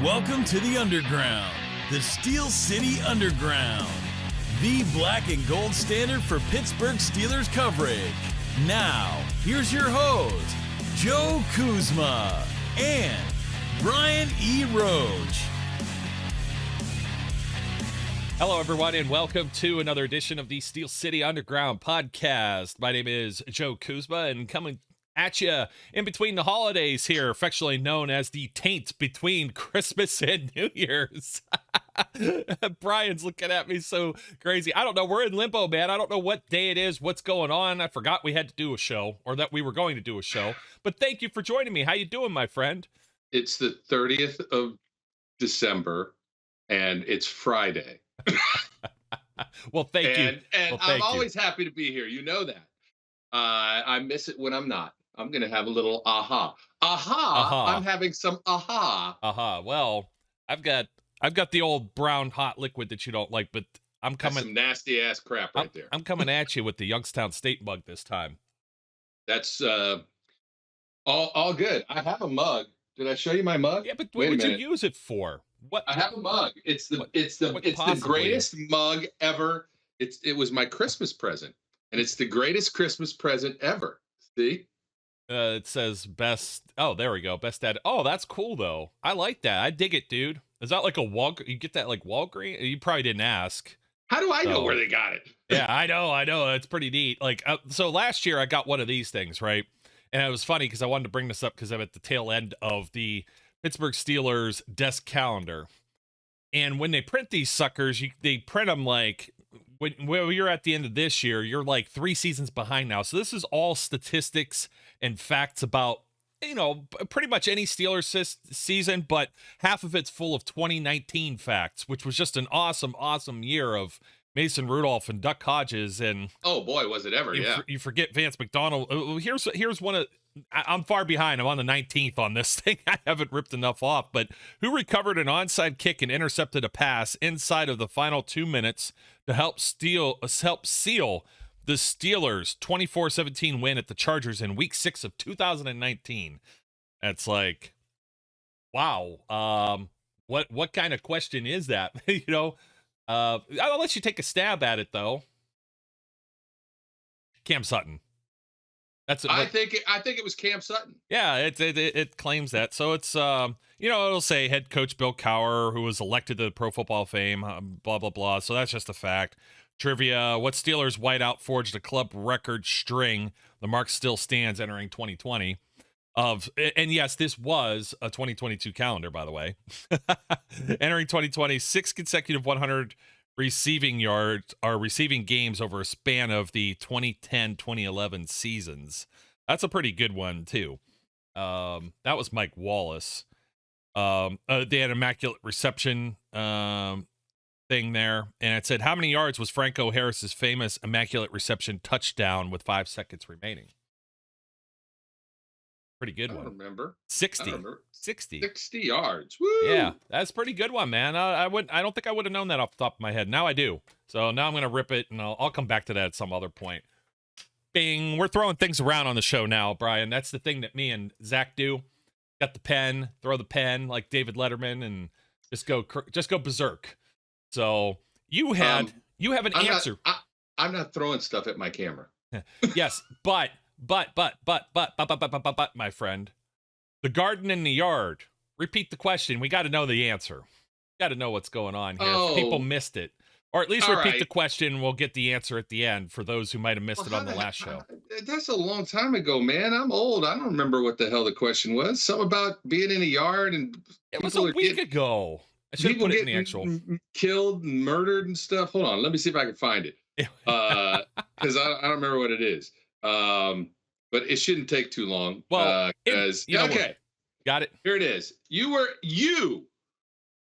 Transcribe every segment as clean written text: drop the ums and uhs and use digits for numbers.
Welcome to the Underground, the Steel City Underground, the black and gold standard for Pittsburgh Steelers coverage. Now, here's your host, Joe Kuzma and Brian E. Roach. Hello, everyone, and welcome to another edition of the Steel City Underground podcast. My name is Joe Kuzma, and coming at you in between the holidays here, affectionately known as the taint between Christmas and New Year's. Brian's looking at me so crazy. I don't know. We're in limbo, man. I don't know what day it is, what's going on. I forgot we had to do a show, or that we were going to do a show. But thank you for joining me. How you doing, my friend? It's the 30th of December, and it's Friday. Well, thank you. And I'm always happy to be here. You know that. I miss it when I'm not. I'm going to have a little aha. I'm having some aha. Well, I've got the old brown hot liquid that you don't like, but I'm coming. That's some nasty ass crap right there. I'm coming at you with the Youngstown State mug this time. That's all good. I have a mug. Did I show you my mug? Yeah, but what would you use it for? What? I have a mug. It's the greatest mug ever. It was my Christmas present, and it's the greatest Christmas present ever. See? It says best. Oh, there we go. Best ad. Oh, that's cool though. I like that. I dig it, dude. Is that like a You get that like Walgreens? You probably didn't ask. How do I know where they got it? Yeah, I know. It's pretty neat. Like, so last year I got one of these things, right? And it was funny because I wanted to bring this up because I'm at the tail end of the Pittsburgh Steelers desk calendar. And when they print these suckers, they print them like when you're at the end of this year, you're like 3 seasons behind now. So this is all statistics and facts about, pretty much any Steelers season, but half of it's full of 2019 facts, which was just an awesome year of Mason Rudolph and Duck Hodges. And oh boy, was it ever. You forget Vance McDonald. Here's one of, I'm far behind. I'm on the 19th on this thing. I haven't ripped enough off, but who recovered an onside kick and intercepted a pass inside of the final 2 minutes to help seal the Steelers' 24-17 win at the Chargers in Week 6 of 2019. That's like, wow. What kind of question is that? I'll let you take a stab at it though. Cam Sutton. I think it was Cam Sutton. Yeah, it claims that. So it's it'll say head coach Bill Cowher, who was elected to the Pro Football Fame, blah blah blah. So that's just a fact. Trivia: what Steelers wideout forged a club record string? The mark still stands entering 2020. And yes, this was a 2022 calendar, by the way. Entering 2020, 6 consecutive 100 receiving yards or receiving games over a span of the 2010-2011 seasons. That's a pretty good one too. That was Mike Wallace. They had immaculate reception thing there, and it said, how many yards was Franco Harris's famous immaculate reception touchdown with 5 seconds remaining? Pretty good one. I don't remember. 60. 60 yards. Woo! Yeah, that's a pretty good one, man. I don't think I would have known that off the top of my head. Now I do. So now I'm going to rip it, and I'll come back to that at some other point. Bing. We're throwing things around on the show now, Brian. That's the thing that me and Zach do. Got the pen, throw the pen like David Letterman, and just go berserk. So you have an answer. I'm not throwing stuff at my camera. Yes, but, my friend, the garden in the yard. Repeat the question. We got to know the answer. Got to know what's going on here. If people missed it, or at least repeat the question. We'll get the answer at the end for those who might have missed it on the last show. That's a long time ago, man. I'm old. I don't remember what the hell the question was. Something about being in a yard and it was a week ago. I should have put it in the actual. Killed and murdered and stuff. Hold on. Let me see if I can find it. Because I don't remember what it is. But it shouldn't take too long. Well, okay. Got it. Here it is. You,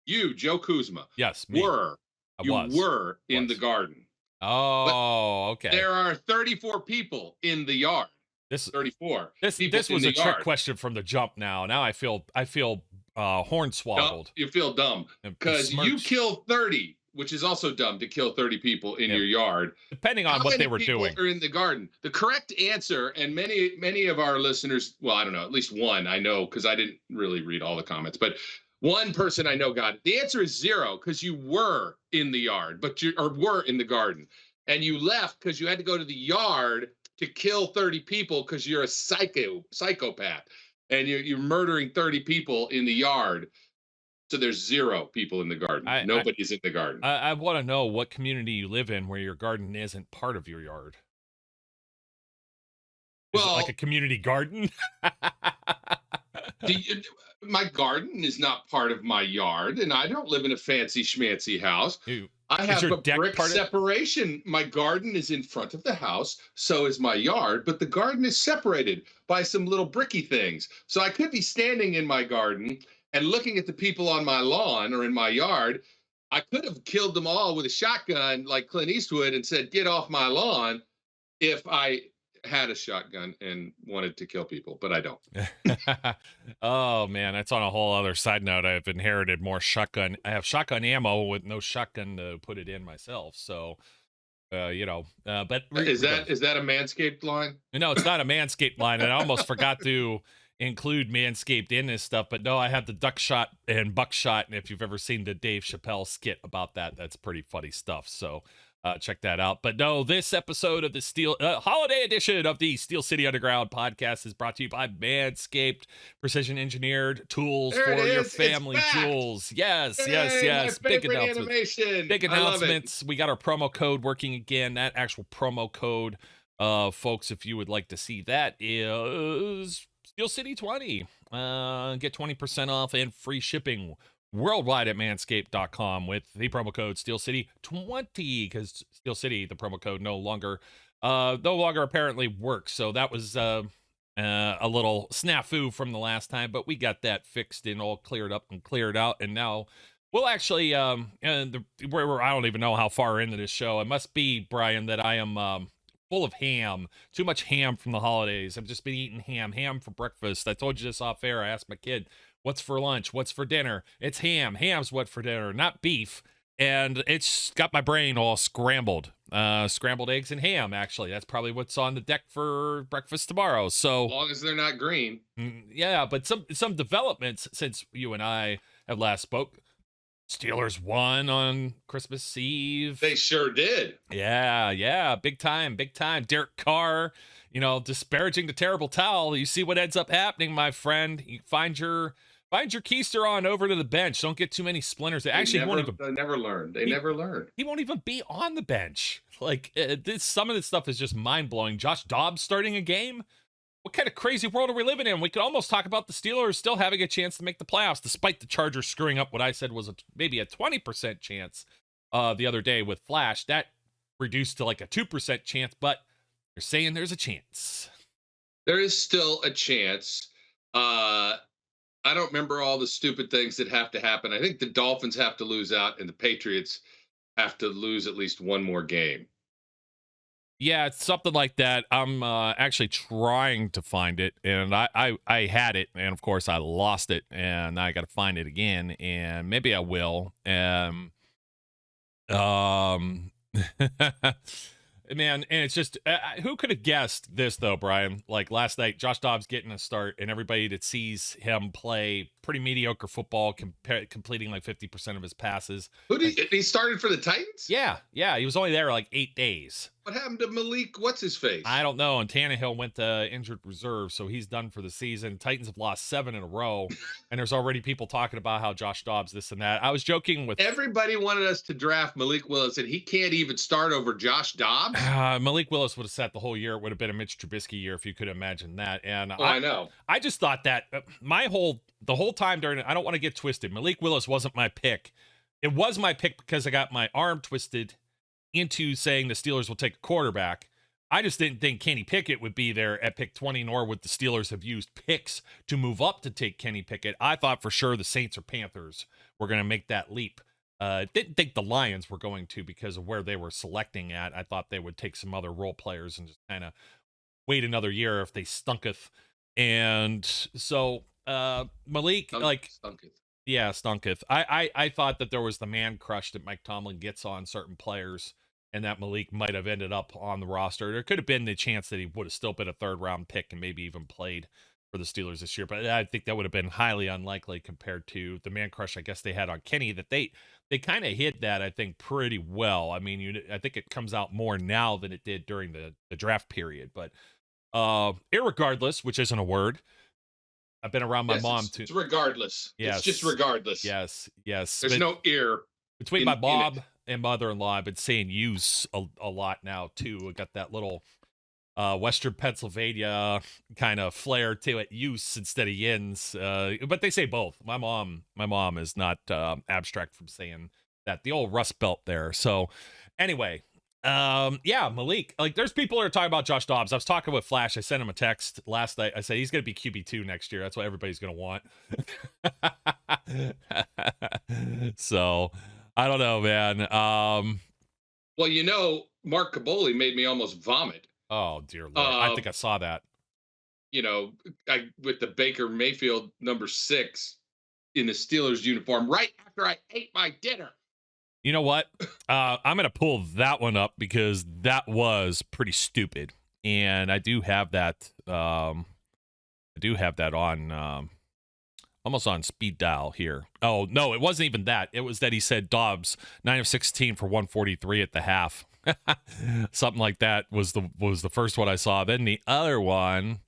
Joe Kuzma. Yes, me. You were in the garden. Oh, okay. There are 34 people in the yard. 34. This was a trick question from the jump. Now I feel hornswoggled. You feel dumb because you killed 30, which is also dumb to kill 30 people in your yard. Depending on what they were doing. Are in the garden. The correct answer, and many of our listeners, well, I don't know, at least one I know because I didn't really read all the comments, but One person I know got it. The answer is 0 because you were in the yard, were in the garden, and you left because you had to go to the yard to kill 30 people because you're a psychopath, and you're murdering 30 people in the yard. So there's 0 people in the garden. Nobody's in the garden. I want to know what community you live in where your garden isn't part of your yard. Is it like a community garden? My garden is not part of my yard, and I don't live in a fancy schmancy house. I have a brick separation. My garden is in front of the house, so is my yard, but the garden is separated by some little bricky things. So I could be standing in my garden and looking at the people on my lawn or in my yard. I could have killed them all with a shotgun like Clint Eastwood and said, "Get off my lawn," if I had a shotgun and wanted to kill people, but I don't. Oh man, that's on a whole other side note. I've inherited more shotgun. I have shotgun ammo with no shotgun to put it in myself. So, but is that a Manscaped line? No, it's not a Manscaped line, and I almost forgot to include Manscaped in this stuff. But no, I have the duck shot and buckshot, and if you've ever seen the Dave Chappelle skit about that, that's pretty funny stuff. So. Check that out. But no, this episode of the holiday edition of the Steel City Underground podcast is brought to you by Manscaped, precision engineered tools for your family jewels. Yes. Big announcements. Big announcements. We got our promo code working again. That actual promo code, folks, if you would like to see that, is Steel City 20. Get 20% off and free shipping worldwide at manscaped.com with the promo code SteelCity20, because Steel City, the promo code, no longer apparently works. So that was a little snafu from the last time, but we got that fixed and all cleared up and cleared out, and now we'll actually I don't even know how far into this show. It must be, Brian, that I am full of ham. Too much ham from the holidays. I've just been eating ham for breakfast. I told you this off air. I asked my kid, what's for lunch? What's for dinner? It's ham. Ham's what for dinner, not beef. And it's got my brain all scrambled. Scrambled eggs and ham, actually. That's probably what's on the deck for breakfast tomorrow. So, as long as they're not green. Yeah, but some developments since you and I have last spoke. Steelers won on Christmas Eve. They sure did. Yeah. Big time. Derek Carr, disparaging the terrible towel. You see what ends up happening, my friend. You find your keister on over to the bench. Don't get too many splinters. They never learned. They never learned. He won't even be on the bench. Like, some of this stuff is just mind-blowing. Josh Dobbs starting a game? What kind of crazy world are we living in? We could almost talk about the Steelers still having a chance to make the playoffs, despite the Chargers screwing up what I said was maybe a 20% chance the other day with Flash. That reduced to like a 2% chance, but you're saying there's a chance. There is still a chance. I don't remember all the stupid things that have to happen. I think the Dolphins have to lose out and the Patriots have to lose at least one more game. Yeah, it's something like that. I'm actually trying to find it, and I had it, and of course I lost it, and I got to find it again, and maybe I will. Man, and it's just, who could have guessed this, though, Brian? Like, last night, Josh Dobbs getting a start, and everybody that sees him play pretty mediocre football, completing like 50% of his passes. He started for the Titans? Yeah, he was only there like 8 days. What happened to Malik? What's his face? I don't know. And Tannehill went to injured reserve, so he's done for the season. Titans have lost 7 in a row, and there's already people talking about how Josh Dobbs this and that. I was joking with everybody wanted us to draft Malik Willis, and he can't even start over Josh Dobbs. Malik Willis would have sat the whole year. It would have been a Mitch Trubisky year if you could imagine that. And I know. I just thought that the whole time during it, I don't want to get twisted. Malik Willis wasn't my pick. It was my pick because I got my arm twisted into saying the Steelers will take a quarterback. I just didn't think Kenny Pickett would be there at pick 20, nor would the Steelers have used picks to move up to take Kenny Pickett. I thought for sure the Saints or Panthers were going to make that leap. Didn't think the Lions were going to because of where they were selecting at. I thought they would take some other role players and just kind of wait another year if they stunketh. And so Malik, stunketh. Yeah, stunketh. I thought that there was the man crush that Mike Tomlin gets on certain players, and that Malik might have ended up on the roster. There could have been the chance that he would have still been a third-round pick and maybe even played for the Steelers this year, but I think that would have been highly unlikely compared to the man crush I guess they had on Kenny. That they kind of hit that, I think, pretty well. I mean, I think it comes out more now than it did during the draft period. But irregardless, which isn't a word, I've been around my mom too. It's regardless. Yes. It's just regardless. Yes. There's no ear. Between my mom and mother-in-law, I've been saying use a lot now too. I got that little Western Pennsylvania kind of flair to it, use instead of yins. But they say both. My mom is not abstract from saying that. The old Rust Belt there. So anyway, yeah, Malik. Like, there's people who are talking about Josh Dobbs. I was talking with Flash. I sent him a text last night. I said he's going to be QB2 next year. That's what everybody's going to want. So I don't know, man. Well, you know, Mark Caboli made me almost vomit. Oh, dear Lord. I think I saw that. You know, with the Baker Mayfield number 6 in the Steelers uniform right after I ate my dinner. You know what? I'm going to pull that one up because that was pretty stupid. And I do have that. On almost on speed dial here. Oh, no, it wasn't even that. It was that he said Dobbs 9 of 16 for 143 at the half. Something like that was the first one I saw. Then the other one,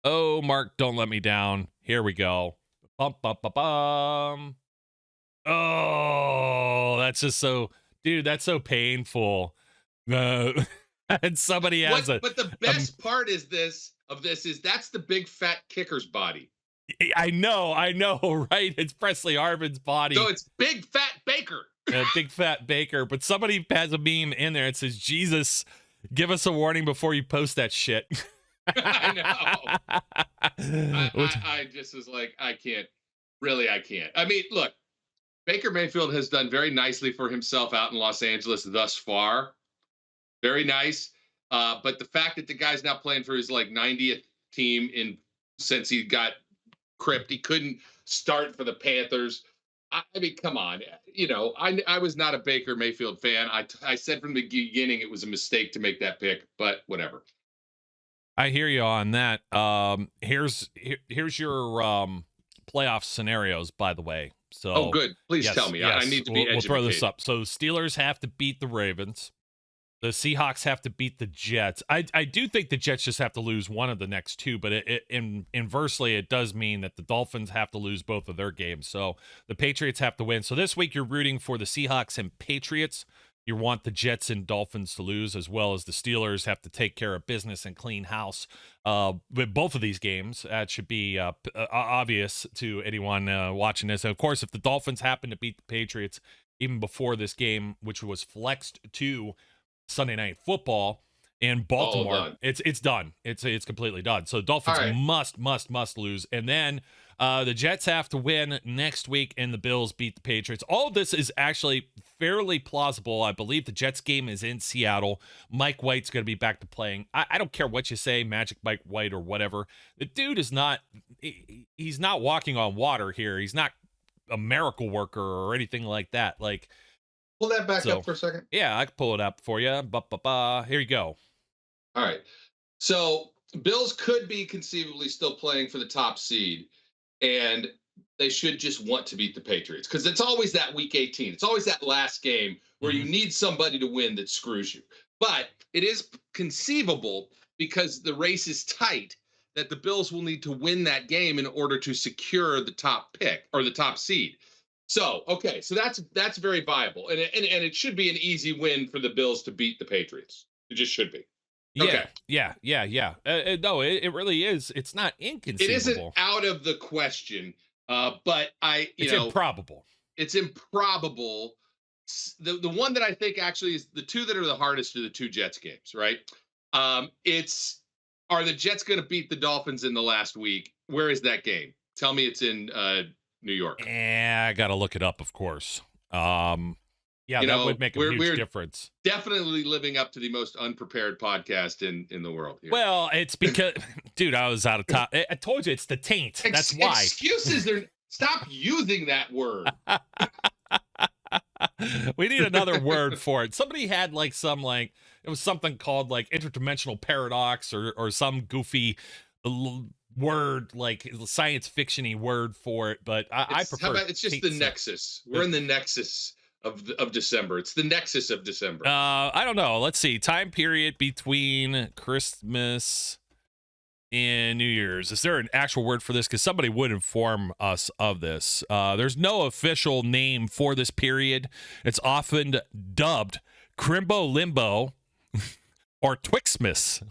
oh, Mark, don't let me down. Here we go. Bum, bum, bum, bum. Oh, that's just so, dude, that's so painful. And somebody has but the best part is this is that's the big fat kicker's body. I know, right? It's Presley Harvin's body. So it's big fat Baker. Big fat Baker. But somebody has a meme in there. It says, Jesus, give us a warning before you post that shit. I know. I just was like, I can't. I mean, look, Baker Mayfield has done very nicely for himself out in Los Angeles thus far. Very nice. But the fact that the guy's now playing for his like 90th team since he got cripped, he couldn't start for the Panthers. I mean, come on. You know, I was not a Baker Mayfield fan. I said from the beginning it was a mistake to make that pick, but whatever. I hear you on that. Here's your playoff scenarios, by the way. So, oh, good. Please tell me. Yes. I need to be educated. We'll throw this up. So Steelers have to beat the Ravens. The Seahawks have to beat the Jets. I do think the Jets just have to lose one of the next two, but inversely, it does mean that the Dolphins have to lose both of their games. So the Patriots have to win. So this week, you're rooting for the Seahawks and Patriots. You want the Jets and Dolphins to lose, as well as the Steelers have to take care of business and clean house with both of these games. That should be obvious to anyone watching this. And of course, if the Dolphins happen to beat the Patriots even before this game, which was flexed to Sunday Night Football in Baltimore, it's done. It's completely done. So Dolphins must lose, and then the Jets have to win next week, and the Bills beat the Patriots. All of this is actually fairly plausible. I believe the Jets game is in Seattle. Mike White's going to be back to playing. I don't care what you say, Magic Mike White or whatever. The dude is not. He's not walking on water here. He's not a miracle worker or anything like that. Like. Pull that back up for a second. Yeah, I can pull it up for you. Here you go. All right. So Bills could be conceivably still playing for the top seed, and they should just want to beat the Patriots because it's always that week 18. It's always that last game where you need somebody to win that screws you. But it is conceivable because the race is tight that the Bills will need to win that game in order to secure the top pick or the top seed. So, okay, so that's very viable, and it should be an easy win for the Bills to beat the Patriots. It just should be. Yeah, yeah. No, it really is. It's not inconceivable. It isn't out of the question, but it's improbable. It's improbable. The one that I think actually is the two that are the hardest are the two Jets games, right? Are the Jets going to beat the Dolphins in the last week? Where is that game? Tell me it's in New York. I got to look it up, of course. Yeah, that would make a huge difference. Definitely living up to the most unprepared podcast in the world here. Well, it's because, dude, I was out of time. I told you it's the taint. That's why. Excuses. Stop using that word. We need another word for it. Somebody had it was something called like interdimensional paradox or some goofy word, like science fiction-y word for it, but I prefer. It's just the nexus. We're in the nexus of December. It's the nexus of December. I don't know. Let's see. Time period between Christmas and New Year's. Is there an actual word for this? Because somebody would inform us of this. There's no official name for this period. It's often dubbed Crimbo Limbo or Twixmas.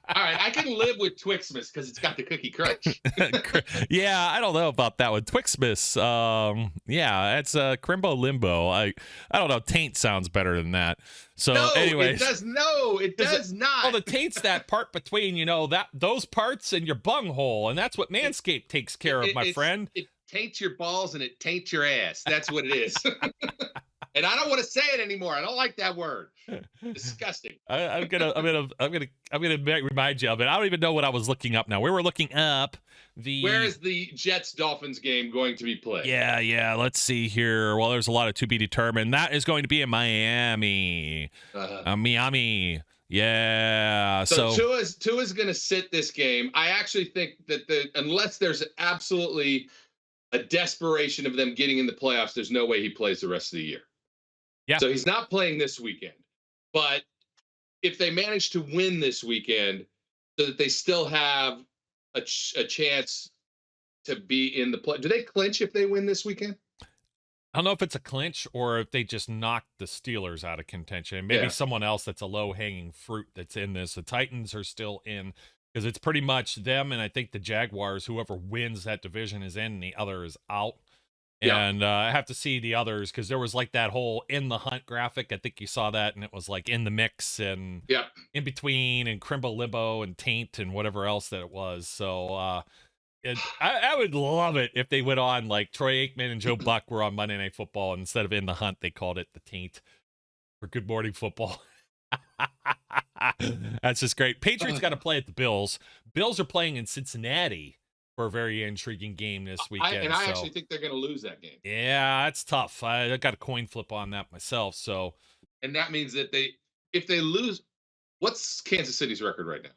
All right, I can live with Twixmas because it's got the cookie crunch. Yeah, I don't know about that one. Twixmas. Yeah, it's Crimbo Limbo. I don't know. Taint sounds better than that. So anyway, it does not. Well, the taint's that part between those parts and your bunghole, and that's what MANSCAPED takes care of, my friend. It taints your balls and it taints your ass. That's what it is. And I don't want to say it anymore. I don't like that word. Disgusting. I'm gonna remind you of it. I don't even know what I was looking up now. We were looking up where is the Jets-Dolphins game going to be played? Yeah. Let's see here. Well, there's a lot of to be determined. That is going to be in Miami. Miami. Yeah. So Tua's going to sit this game. I actually think that unless there's absolutely a desperation of them getting in the playoffs, there's no way he plays the rest of the year. Yeah. So he's not playing this weekend. But if they manage to win this weekend, so that they still have a chance to be in the play. Do they clinch if they win this weekend? I don't know if it's a clinch or if they just knock the Steelers out of contention. Maybe someone else that's a low-hanging fruit that's in this. The Titans are still in because it's pretty much them, and I think the Jaguars, whoever wins that division is in, and the other is out. And I have to see the others because there was like that whole in the hunt graphic. I think you saw that, and it was like in the mix and in between and Crimbo Limbo and Taint and whatever else that it was. So I would love it if they went on like Troy Aikman and Joe Buck were on Monday Night Football, and instead of in the hunt, they called it the Taint for Good Morning Football. That's just great. Patriots got to play at the Bills. Bills are playing in Cincinnati for a very intriguing game this weekend. I actually think they're going to lose that game. Yeah, that's tough. I got a coin flip on that myself. So, and that means that if they lose, what's Kansas City's record right now?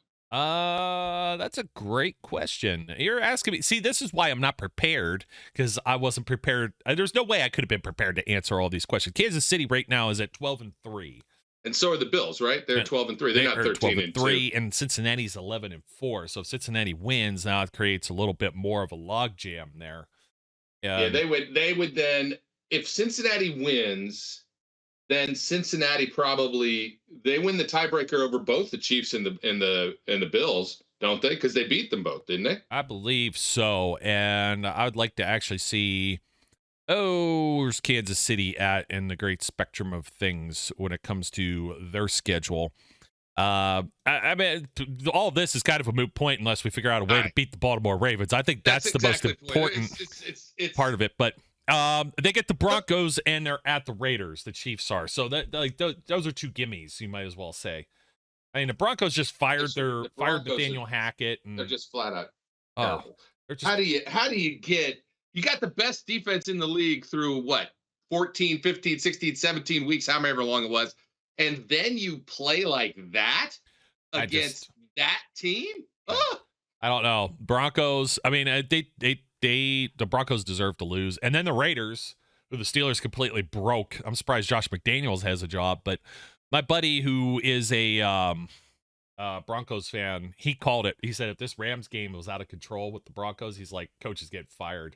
That's a great question. You're asking me. See, this is why I'm not prepared because I wasn't prepared. There's no way I could have been prepared to answer all these questions. Kansas City right now is at 12-3. And so are the Bills, right? They're 12-3. They're not 13-2. And Cincinnati's 11-4. So if Cincinnati wins, now it creates a little bit more of a logjam there. Yeah, they would then, if Cincinnati wins, then Cincinnati they win the tiebreaker over both the Chiefs and the Bills, don't they? Because they beat them both, didn't they? I believe so. And I would like to actually see. Where's Kansas City at in the great spectrum of things when it comes to their schedule? I mean, all of this is kind of a moot point unless we figure out a way to beat the Baltimore Ravens. I think that's the most important it's part of it. But they get the Broncos and they're at the Raiders. The Chiefs are. So that those are two gimmies, you might as well say. I mean, the Broncos just fired Nathaniel Hackett, and they're just flat out terrible. How do you get? You got the best defense in the league through what? 14, 15, 16, 17 weeks, however long it was. And then you play like that against that team? I don't know. Broncos, I mean, the Broncos deserve to lose. And then the Raiders, who the Steelers completely broke. I'm surprised Josh McDaniels has a job, but my buddy who is a Broncos fan, he called it. He said if this Rams game was out of control with the Broncos, he's like, coach is getting fired.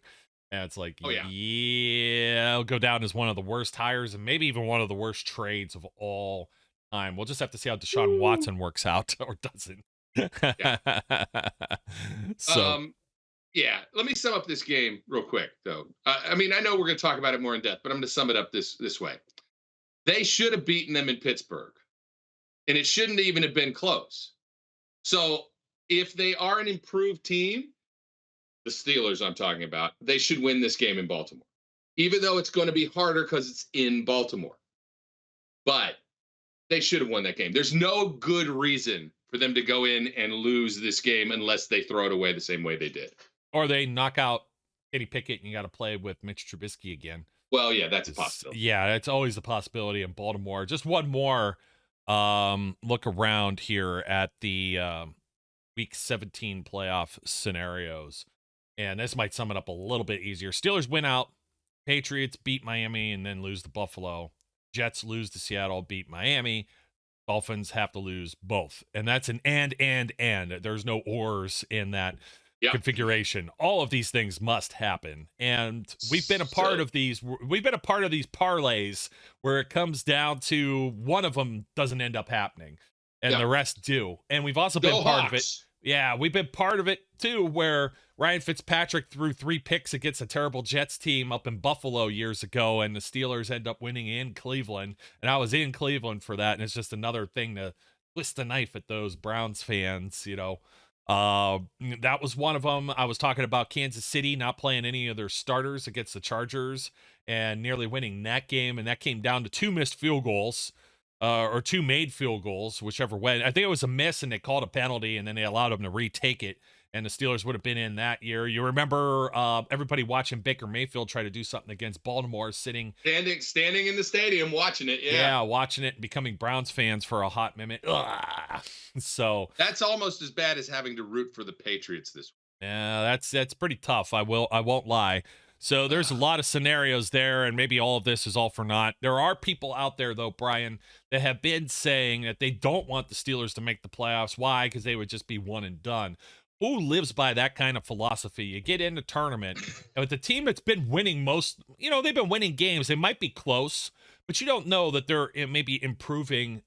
And it's like, it'll go down as one of the worst hires and maybe even one of the worst trades of all time. We'll just have to see how Deshaun Watson works out or doesn't. Let me sum up this game real quick, though. I mean, I know we're going to talk about it more in depth, but I'm going to sum it up this way. They should have beaten them in Pittsburgh, and it shouldn't even have been close. So if they are an improved team, the Steelers I'm talking about, they should win this game in Baltimore, even though it's going to be harder because it's in Baltimore. But they should have won that game. There's no good reason for them to go in and lose this game unless they throw it away the same way they did. Or they knock out Kenny Pickett and you got to play with Mitch Trubisky again. Well, yeah, that's a possibility. Yeah, it's always a possibility in Baltimore. Just one more look around here at the Week 17 playoff scenarios. And this might sum it up a little bit easier. Steelers win out. Patriots beat Miami and then lose to Buffalo. Jets lose to Seattle, beat Miami. Dolphins have to lose both. And that's an and. There's no ors in that configuration. All of these things must happen. And we've been a part of these. We've been a part of these parlays where it comes down to one of them doesn't end up happening and the rest do. And we've also been part of it. Yeah, we've been part of it too, where Ryan Fitzpatrick threw 3 picks against a terrible Jets team up in Buffalo years ago, and the Steelers end up winning in Cleveland. And I was in Cleveland for that, and it's just another thing to twist the knife at those Browns fans, you know. That was one of them. I was talking about Kansas City not playing any of their starters against the Chargers and nearly winning that game, and that came down to 2 missed field goals. Or 2 made field goals, whichever way. I think it was a miss, and they called a penalty, and then they allowed them to retake it, and the Steelers would have been in that year. You remember everybody watching Baker Mayfield try to do something against Baltimore, standing in the stadium watching it. Yeah, watching it and becoming Browns fans for a hot minute. Ugh. So that's almost as bad as having to root for the Patriots this week. Yeah, that's pretty tough. I won't lie. So there's a lot of scenarios there, and maybe all of this is all for naught. There are people out there, though, Brian, that have been saying that they don't want the Steelers to make the playoffs. Why? Because they would just be one and done. Who lives by that kind of philosophy? You get in the tournament, and with the team that's been winning they've been winning games. They might be close, but you don't know that they're maybe improving.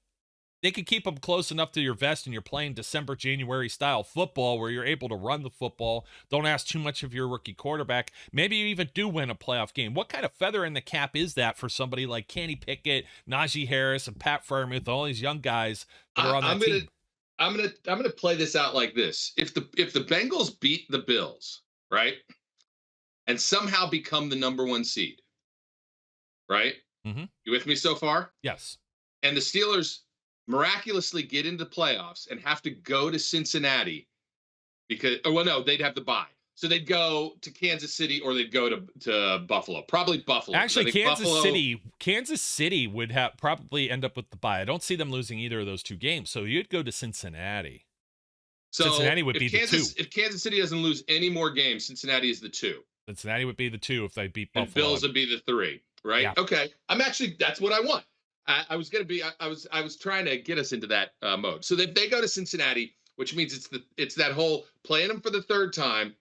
They could keep them close enough to your vest, and you're playing December, January style football where you're able to run the football. Don't ask too much of your rookie quarterback. Maybe you even do win a playoff game. What kind of feather in the cap is that for somebody like Kenny Pickett, Najee Harris, and Pat Freiermuth, all these young guys that are on that team? I'm gonna play this out like this. If the Bengals beat the Bills, right, and somehow become the number 1 seed, right? Mm-hmm. You with me so far? Yes. And the Steelers miraculously get into the playoffs and have to go to Cincinnati they'd have to bye. So they'd go to Kansas City or they'd go to Buffalo. Probably Buffalo. Actually, Kansas City would probably end up with the bye. I don't see them losing either of those 2 games. So you'd go to Cincinnati. So Cincinnati would be the 2. If Kansas City doesn't lose any more games, Cincinnati is the 2. Cincinnati would be the 2 if they beat Buffalo. And Bills would be the 3, right? Yeah. Okay. That's what I want. I was trying to get us into that mode. So if they go to Cincinnati, which means it's that whole playing them for the 3rd time.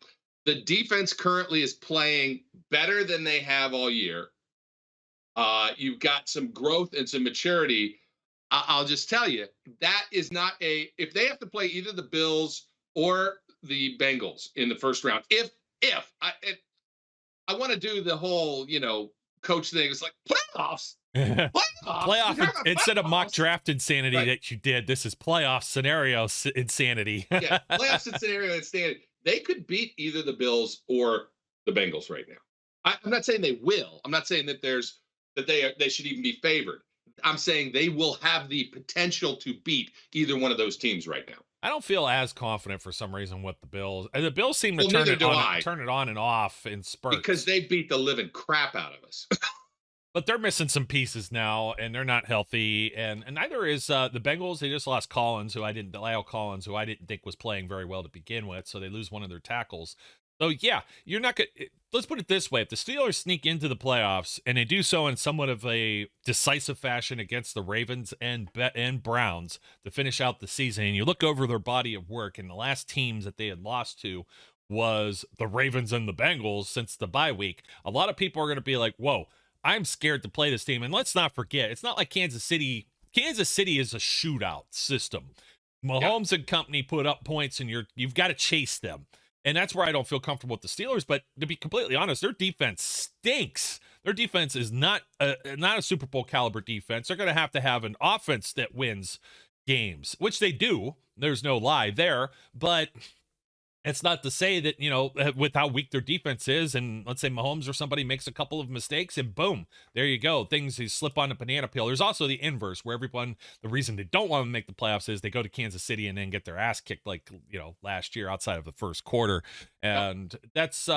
The defense currently is playing better than they have all year. You've got some growth and some maturity. I'll just tell you, that is not if they have to play either the Bills or the Bengals in the first round. If I want to do the whole, coach thing, it's like playoffs. Playoff instead of mock draft insanity that you did. This is playoff scenario insanity. Yeah, playoff scenario insanity. They could beat either the Bills or the Bengals right now. I'm not saying they will. I'm not saying that they should even be favored. I'm saying they will have the potential to beat either one of those teams right now. I don't feel as confident for some reason with the Bills. The Bills seem to turn it on and off in spurts. Because they beat the living crap out of us. But they're missing some pieces now, and they're not healthy. And neither is the Bengals. They just lost Lyle Collins, who I didn't think was playing very well to begin with. So they lose one of their tackles. So, yeah, you're not going to – let's put it this way. If the Steelers sneak into the playoffs, and they do so in somewhat of a decisive fashion against the Ravens and Browns to finish out the season, and you look over their body of work, and the last teams that they had lost to was the Ravens and the Bengals since the bye week, a lot of people are going to be like, whoa, I'm scared to play this team. And let's not forget, it's not like Kansas City. Kansas City is a shootout system. Mahomes and company put up points, and you've got to chase them. And that's where I don't feel comfortable with the Steelers. But to be completely honest, their defense stinks. Their defense is not a Super Bowl caliber defense. They're going to have an offense that wins games, which they do. There's no lie there. But it's not to say that, with how weak their defense is, and let's say Mahomes or somebody makes a couple of mistakes, and boom, there you go. Things slip on a banana peel. There's also the inverse, where the reason they don't want to make the playoffs is they go to Kansas City and then get their ass kicked like, last year outside of the first quarter. And that's,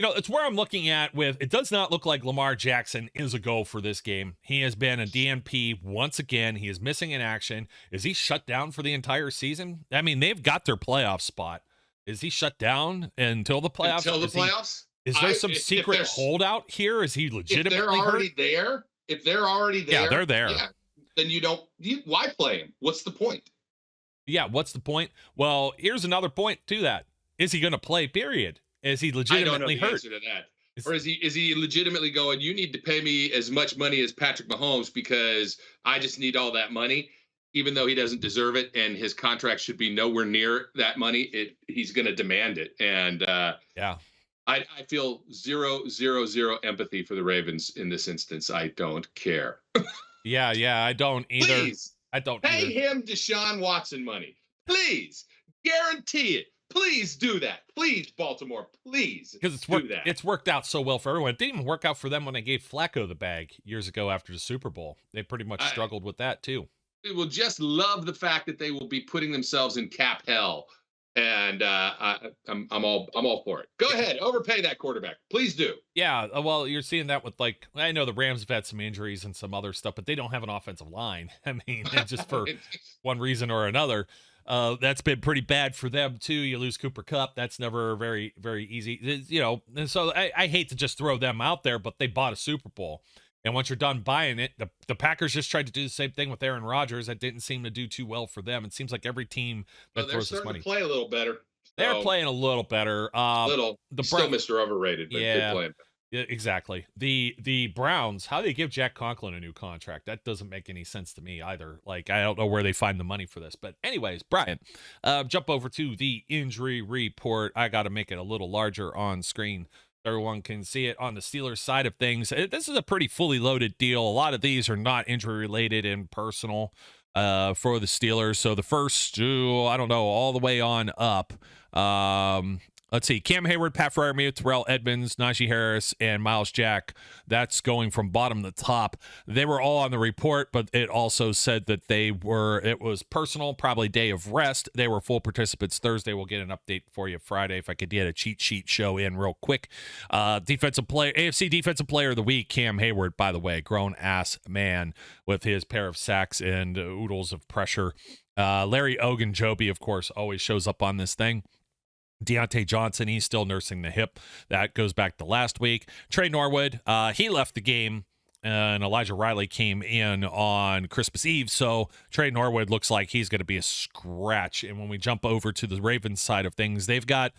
It's where I'm looking at with, it does not look like Lamar Jackson is a go for this game. He has been a DNP once again. He is missing in action. Is he shut down for the entire season? I mean, they've got their playoff spot. Is he shut down until the playoffs? Is there some secret holdout here? Is he legitimately If they're already there, yeah, they're there. Yeah, then why play him? What's the point? Yeah, what's the point? Well, here's another point to that. Is he going to play, period? Is he legitimately hurt? I don't know the answer to that. Or is he legitimately going, you need to pay me as much money as Patrick Mahomes because I just need all that money, even though he doesn't deserve it and his contract should be nowhere near that money. He's going to demand it. And I feel zero empathy for the Ravens in this instance. I don't care. Yeah, I don't either. Please, I don't pay him Deshaun Watson money. Please, guarantee it. Please do that. Please, Baltimore. Please, because it's worked out so well for everyone. It didn't even work out for them when they gave Flacco the bag years ago after the Super Bowl. They pretty much struggled with that too. We will just love the fact that they will be putting themselves in cap hell, and I'm all for it. Go ahead, overpay that quarterback. Please do. Yeah, well, you're seeing that with I know the Rams have had some injuries and some other stuff, but they don't have an offensive line. I mean, just for one reason or another. That's been pretty bad for them too. You lose Cooper Kupp. That's never very, very easy. And so I hate to just throw them out there, but they bought a Super Bowl. And once you're done buying it, the Packers just tried to do the same thing with Aaron Rodgers. That didn't seem to do too well for them. It seems like every team that throws this money. They're starting to play a little better. They're playing a little better. Still Mr. Overrated, but they're playing better. Yeah, exactly. The Browns, how do they give Jack Conklin a new contract? That doesn't make any sense to me either. I don't know where they find the money for this. But anyways, Brian, jump over to the injury report. I got to make it a little larger on screen. Everyone can see it on the Steelers side of things. This is a pretty fully loaded deal. A lot of these are not injury related and personal for the Steelers. So the first, I don't know, all the way on up. Let's see, Cam Hayward, Pat Freiermuth, Terrell Edmonds, Najee Harris, and Miles Jack. That's going from bottom to top. They were all on the report, but it also said that it was personal, probably day of rest. They were full participants Thursday. We'll get an update for you Friday if I could get a cheat sheet show in real quick. AFC Defensive Player of the Week, Cam Hayward, by the way, grown-ass man with his pair of sacks and oodles of pressure. Larry Ogunjobi, of course, always shows up on this thing. Deontay Johnson, he's still nursing the hip. That goes back to last week. Trey Norwood, he left the game, and Elijah Riley came in on Christmas Eve. So Trey Norwood looks like he's going to be a scratch. And when we jump over to the Ravens side of things, they've got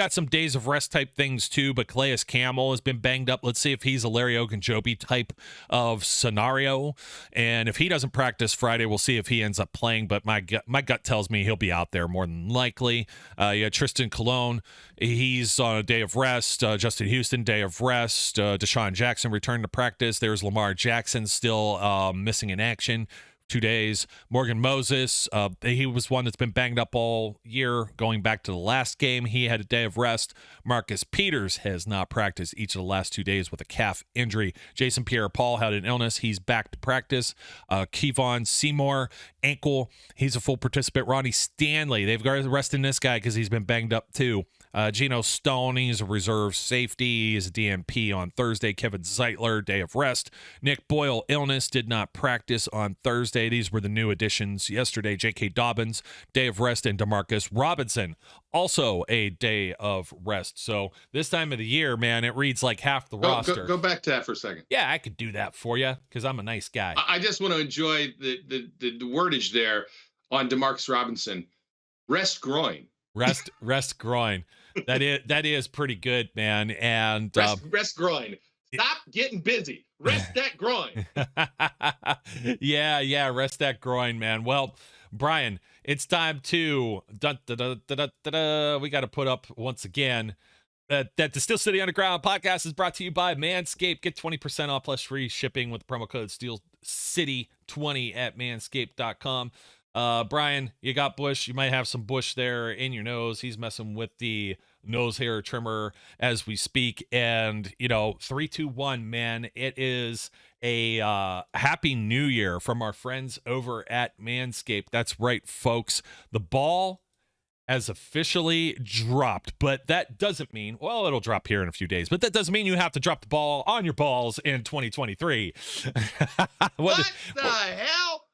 some days of rest type things too. But Calais Campbell has been banged up. Let's see if he's a Larry Ogunjobi type of scenario. And if he doesn't practice Friday, we'll see if he ends up playing. But my gut tells me he'll be out there more than likely. Tristan Colon, he's on a day of rest. Justin Houston, day of rest. Deshaun Jackson returned to practice. There's Lamar Jackson still missing in action. 2 days. Morgan Moses, he was one that's been banged up all year. Going back to the last game, he had a day of rest. Marcus Peters has not practiced each of the last 2 days with a calf injury. Jason Pierre-Paul had an illness. He's back to practice. Kevon Seymour, ankle. He's a full participant. Ronnie Stanley, they've got resting this guy because he's been banged up too. Geno Stone, he's a reserve safety. He's a DNP on Thursday. Kevin Zeitler, day of rest. Nick Boyle, illness, did not practice on Thursday. These were the new additions yesterday. J.K. Dobbins, day of rest. And Demarcus Robinson, also a day of rest. So this time of the year, man, it reads like half the roster. Go back to that for a second. Yeah, I could do that for you because I'm a nice guy. I just want to enjoy the wordage there on Demarcus Robinson. Rest groin. Rest groin. That is pretty good, man. And rest groin. Stop getting busy. Rest that groin. Yeah, rest that groin, man. Well, Brian, it's time to we got to put up once again that the Steel City Underground podcast is brought to you by MANSCAPED. Get 20% off plus free shipping with the promo code SteelCity20 at manscaped.com. Brian, you got Bush. You might have some Bush there in your nose. He's messing with the nose hair trimmer as we speak. And 3, 2, 1, man, it is a happy new year from our friends over at Manscaped. That's right, folks. The ball has officially dropped, but that doesn't mean, well, it'll drop here in a few days, but that doesn't mean you have to drop the ball on your balls in 2023. What the hell?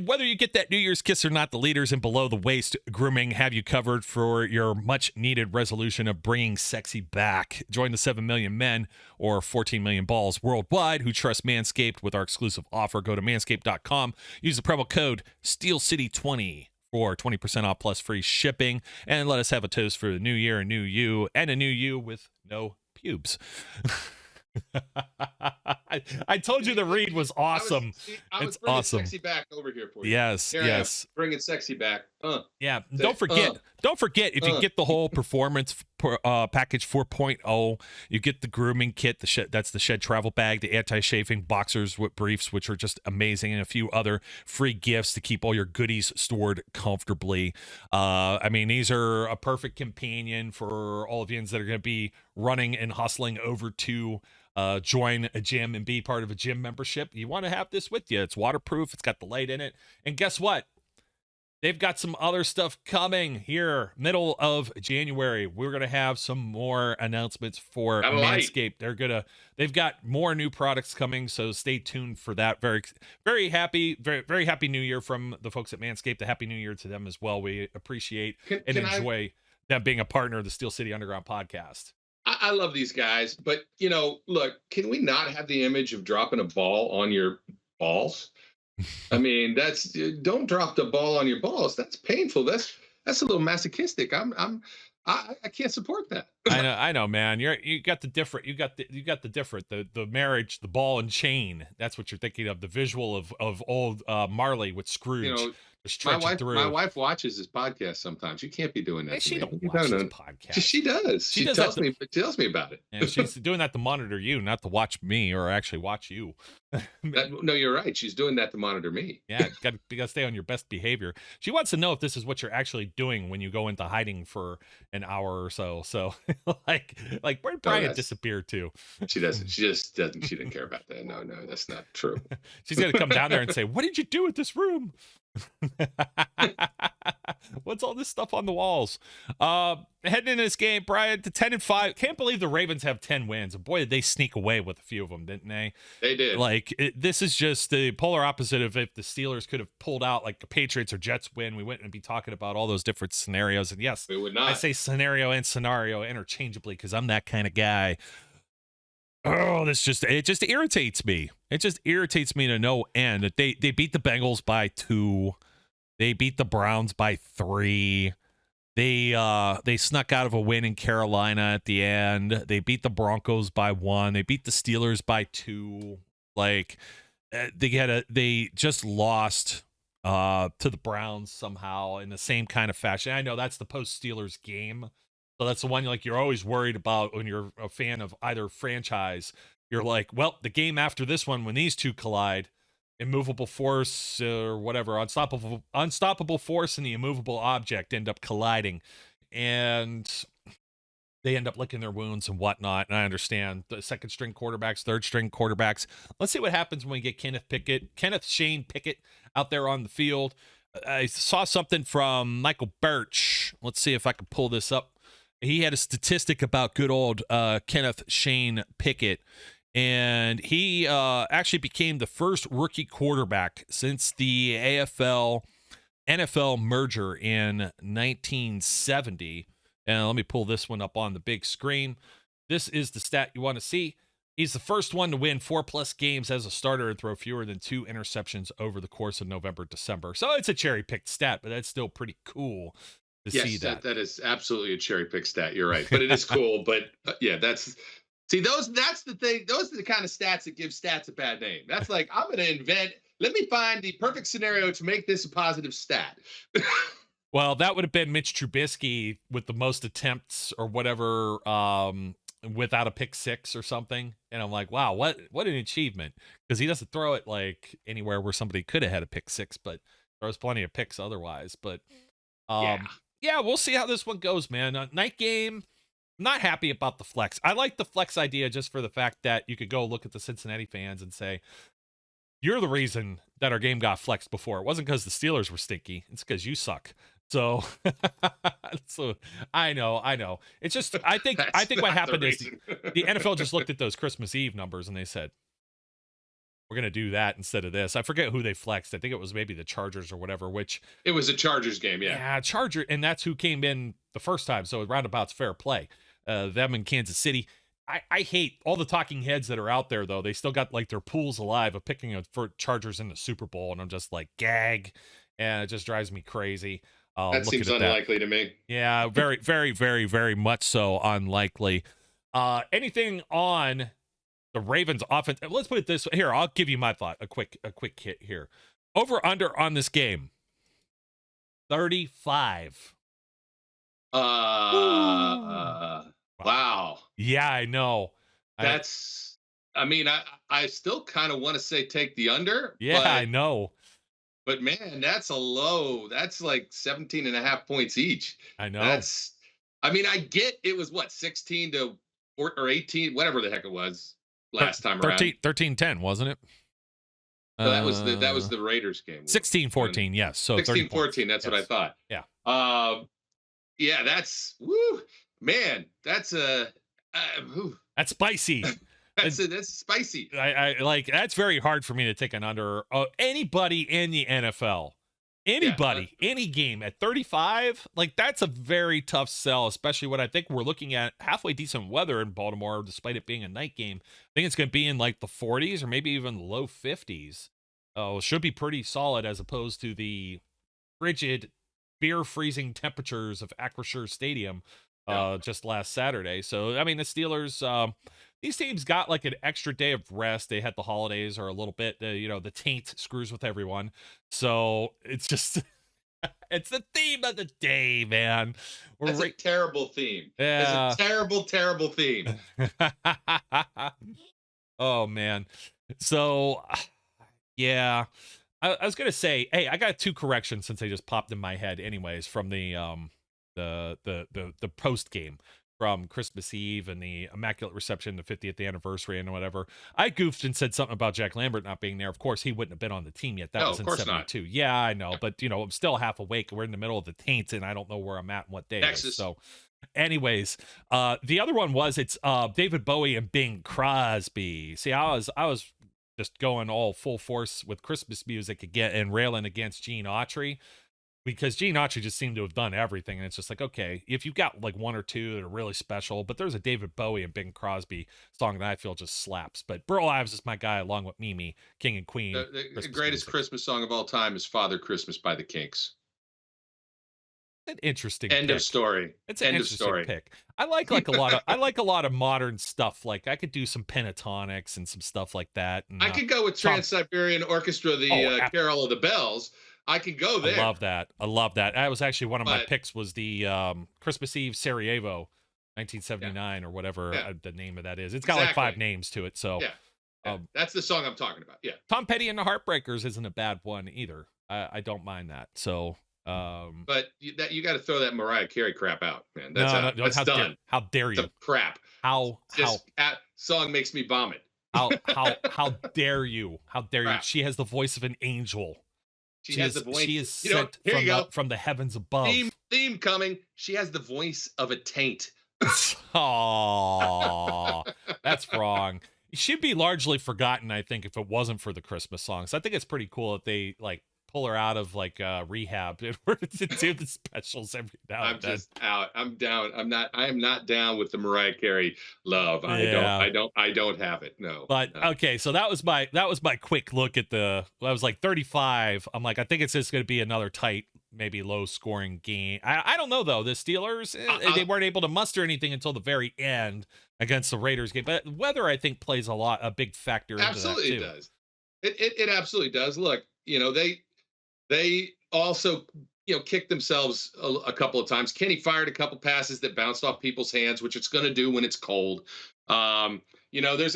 Whether you get that New Year's kiss or not, the leaders in below the waist grooming have you covered for your much needed resolution of bringing sexy back. Join the 7 million men or 14 million balls worldwide who trust Manscaped with our exclusive offer. Go to manscaped.com. Use the promo code SteelCity20 for 20% off plus free shipping. And let us have a toast for the new year, a new you, and a new you with no pubes. I told you the read was awesome. I was bringing awesome. Sexy back over here for you. Yes, here yes. Bringing sexy back. Yeah. Don't forget if you get the whole performance package 4.0, you get the grooming kit. That's the shed travel bag, the anti-chafing boxers with briefs, which are just amazing, and a few other free gifts to keep all your goodies stored comfortably. I mean, these are a perfect companion for all of you that are going to be running and hustling over to join a gym and be part of a gym membership. You want to have this with you. It's waterproof. It's got the light in it. And guess what? They've got some other stuff coming here, middle of January. We're going to have some more announcements for Manscaped. They've got more new products coming, so stay tuned for that. Very, very happy, very happy New Year from the folks at Manscaped. A happy New Year to them as well. We appreciate and enjoy them being a partner of the Steel City Underground podcast. I love these guys, but look, can we not have the image of dropping a ball on your balls? I mean, don't drop the ball on your balls. That's painful. That's a little masochistic. I can't support that. I know, man. You got the marriage, the ball and chain. That's what you're thinking of. The visual of old Marley with Scrooge. My wife watches this podcast sometimes. You can't be doing that. She don't watch this podcast. She does. She tells me about it. And she's doing that to monitor you, not to watch me or actually watch you. No, you're right. She's doing that to monitor me. Yeah, you got to stay on your best behavior. She wants to know if this is what you're actually doing when you go into hiding for an hour or so. So, like where'd Brian disappear to? She doesn't. She just doesn't. She didn't care about that. No, that's not true. She's gonna come down there and say, "What did you do with this room? What's all this stuff on the walls?" Heading into this game, Brian, to 10-5. Can't believe the Ravens have 10 wins. And boy, did they sneak away with a few of them, didn't they? They did. This is just the polar opposite of if the Steelers could have pulled out like the Patriots or Jets win. We wouldn't be talking about all those different scenarios. And yes, we would not. I say scenario and scenario interchangeably because I'm that kind of guy. Oh, it just irritates me. It just irritates me to no end. They beat the Bengals by 2. They beat the Browns by 3. They snuck out of a win in Carolina at the end. They beat the Broncos by 1. They beat the Steelers by 2. They just lost to the Browns somehow in the same kind of fashion. I know that's the post-Steelers game. So that's the one you're always worried about when you're a fan of either franchise. You're like, well, the game after this one, when these two collide, immovable force or whatever, unstoppable force and the immovable object end up colliding. And they end up licking their wounds and whatnot. And I understand the second string quarterbacks, third string quarterbacks. Let's see what happens when we get Kenneth Shane Pickett out there on the field. I saw something from Michael Birch. Let's see if I can pull this up. He had a statistic about good old Kenneth Shane Pickett, and he actually became the first rookie quarterback since the AFL-NFL merger in 1970. And let me pull this one up on the big screen. This is the stat you want to see. He's the first one to win 4+ games as a starter and throw fewer than 2 interceptions over the course of November, December. So it's a cherry-picked stat, but that's still pretty cool. Yes, that is absolutely a cherry pick stat. You're right, but it is cool. But that's the thing. Those are the kind of stats that give stats a bad name. That's like, I'm going to invent. Let me find the perfect scenario to make this a positive stat. Well, that would have been Mitch Trubisky with the most attempts or whatever, without a pick 6 or something. And I'm like, wow, what an achievement, because he doesn't throw it like anywhere where somebody could have had a pick 6, but throws plenty of picks otherwise. But yeah, we'll see how this one goes, man. Night game, I'm not happy about the flex. I like the flex idea just for the fact that you could go look at the Cincinnati fans and say, you're the reason that our game got flexed before. It wasn't because the Steelers were stinky. It's because you suck. So, so I know. It's just I think what happened is the NFL just looked at those Christmas Eve numbers and they said, we're going to do that instead of this. I forget who they flexed. I think it was maybe the Chargers or whatever, which it was a Chargers game. Yeah. Yeah. Charger. And that's who came in the first time. So roundabout's fair play. Them in Kansas City. I hate all the talking heads that are out there, though. They still got like their pools alive of picking for Chargers in the Super Bowl. And I'm just like, gag. And it just drives me crazy. That seems unlikely to me. Yeah, very, very, very, very much so unlikely. Anything on the Ravens offense? Let's put it this way. Here, I'll give you my thought. A quick hit here. Over under on this game. 35. Wow. Yeah, I know. I mean, I still kind of want to say take the under. Yeah, I know. But man, that's a low. That's like 17 and a half points each. I know. I mean, I get it was what, 16 to or 18, whatever the heck it was last time around. 13-10, wasn't it? So that was the Raiders game. 16-14, yes. So 16-14, that's what I thought. Yeah. Yeah, that's man, that's that's spicy. That's spicy. I like that's very hard for me to take an under. Anybody in the NFL, any game at 35, like that's a very tough sell, especially when I think we're looking at halfway decent weather in Baltimore, despite it being a night game. I think it's going to be in like the 40s or maybe even low 50s. Oh, it should be pretty solid as opposed to the frigid, beer freezing temperatures of Acrisure Stadium just last Saturday. So I mean, the Steelers. These teams got like an extra day of rest. They had the holidays or a little bit, the taint screws with everyone. So it's just, it's the theme of the day, man. That's a terrible theme. Yeah. It's a terrible, terrible theme. Oh, man. So, yeah. I was going to say, hey, I got 2 corrections since they just popped in my head anyways from the post game. From Christmas Eve and the Immaculate Reception, the 50th anniversary and whatever. I goofed and said something about Jack Lambert not being there. Of course, he wouldn't have been on the team yet. That was in 72. Not. Yeah, I know. But, I'm still half awake. We're in the middle of the taint, and I don't know where I'm at and what day it is. So, anyways, the other one was it's David Bowie and Bing Crosby. See, I was just going all full force with Christmas music again and railing against Gene Autry. Because Gene Autry just seemed to have done everything, and it's just like, okay, if you've got like 1 or 2 that are really special, but there's a David Bowie and Bing Crosby song that I feel just slaps. But Burl Ives is my guy, along with Mimi, King and Queen. The greatest Christmas song of all time is "Father Christmas" by the Kinks. An interesting end pick. Of story. It's an interesting pick. I like a lot of modern stuff. Like I could do some pentatonics and some stuff like that. And, I could go with Trans-Siberian Orchestra, the Carol of the Bells. I could go there. I love that. That was actually one of my picks was the Christmas Eve Sarajevo, 1979 or whatever the name of that is. It's got like 5 names to it. So that's the song I'm talking about. Yeah. Tom Petty and the Heartbreakers isn't a bad one either. I don't mind that. So, but you got to throw that Mariah Carey crap out, man. That's done. How dare you? It's crap. Song makes me vomit. How dare you? How dare you? She has the voice of an angel. She has the voice. She is sent from the heavens above. Theme coming. She has the voice of a taint. Oh, that's wrong. She'd be largely forgotten, I think, if it wasn't for the Christmas songs. I think it's pretty cool that they like pull her out of like rehab in order to do the specials every now and then. I'm just out. I'm down. I am not down with the Mariah Carey love. I don't have it. No. But okay, so that was my quick look at I was like 35. I'm like, I think it's just going to be another tight, maybe low scoring game. I don't know though. The Steelers, they weren't able to muster anything until the very end against the Raiders game. But weather, I think, plays a big factor into that too. Absolutely does. It absolutely does. Look, they also, kicked themselves a couple of times. Kenny fired a couple passes that bounced off people's hands, which it's going to do when it's cold. There's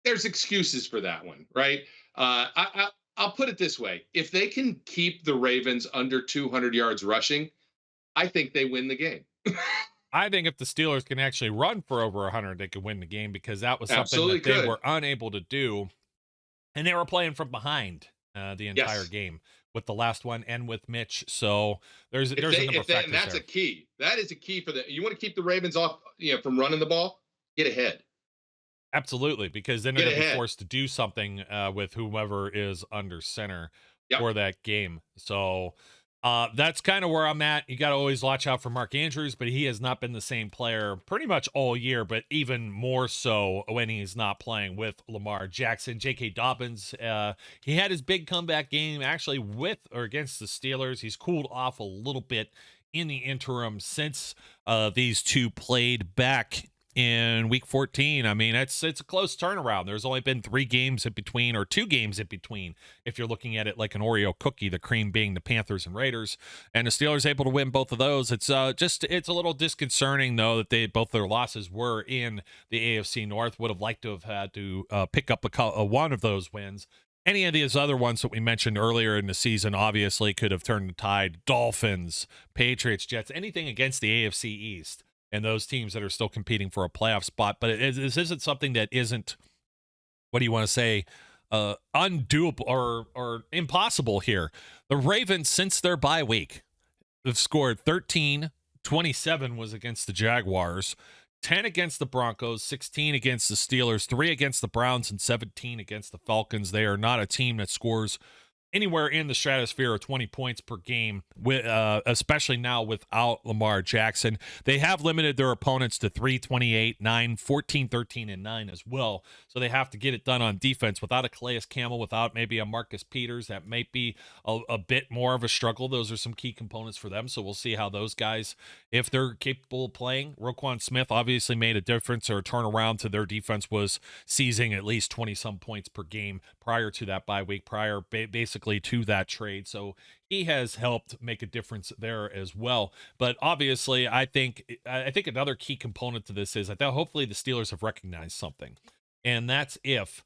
excuses for that one, right? I'll put it this way: if they can keep the Ravens under 200 yards rushing, I think they win the game. I think if the Steelers can actually run for over 100, they could win the game because that was something they were unable to do, and they were playing from behind. the entire game with the last one and with Mitch. So there's a number of factors and that's there. a key. That is a key for you want to keep the Ravens off, from running the ball. Get ahead. Absolutely, because then they're going to be forced to do something with whomever is under center for that game. So that's kind of where I'm at. You got to always watch out for Mark Andrews, but he has not been the same player pretty much all year, but even more so when he's not playing with Lamar Jackson. J.K. Dobbins, he had his big comeback game actually with or against the Steelers. He's cooled off a little bit in the interim since these two played back in week 14. I mean, it's a close turnaround. There's only been 3 games in between, or 2 games in between, if you're looking at it like an Oreo cookie, the cream being the Panthers and Raiders, and the Steelers able to win both of those. It's it's a little disconcerting though that both their losses were in the AFC North. Would have liked to have had to pick up one of those wins. Any of these other ones that we mentioned earlier in the season obviously could have turned the tide. Dolphins, Patriots, Jets, anything against the AFC East and those teams that are still competing for a playoff spot. But this isn't something that isn't, what do you want to say, undoable or impossible here. The Ravens, since their bye week, have scored 13, 27 was against the Jaguars, 10 against the Broncos, 16 against the Steelers, 3 against the Browns, and 17 against the Falcons. They are not a team that scores anywhere in the stratosphere of 20 points per game, especially now without Lamar Jackson. They have limited their opponents to 3-28, 9, 14, 13, and 9 as well. So they have to get it done on defense. Without a Calais Campbell, without maybe a Marcus Peters, that might be a bit more of a struggle. Those are some key components for them. So we'll see how those guys, if they're capable of playing. Roquan Smith obviously made a difference, or a turnaround to their defense was seizing at least 20-some points per game prior to that bye week, basically to that trade. So he has helped make a difference there as well. But obviously, I think another key component to this is that hopefully the Steelers have recognized something. And that's if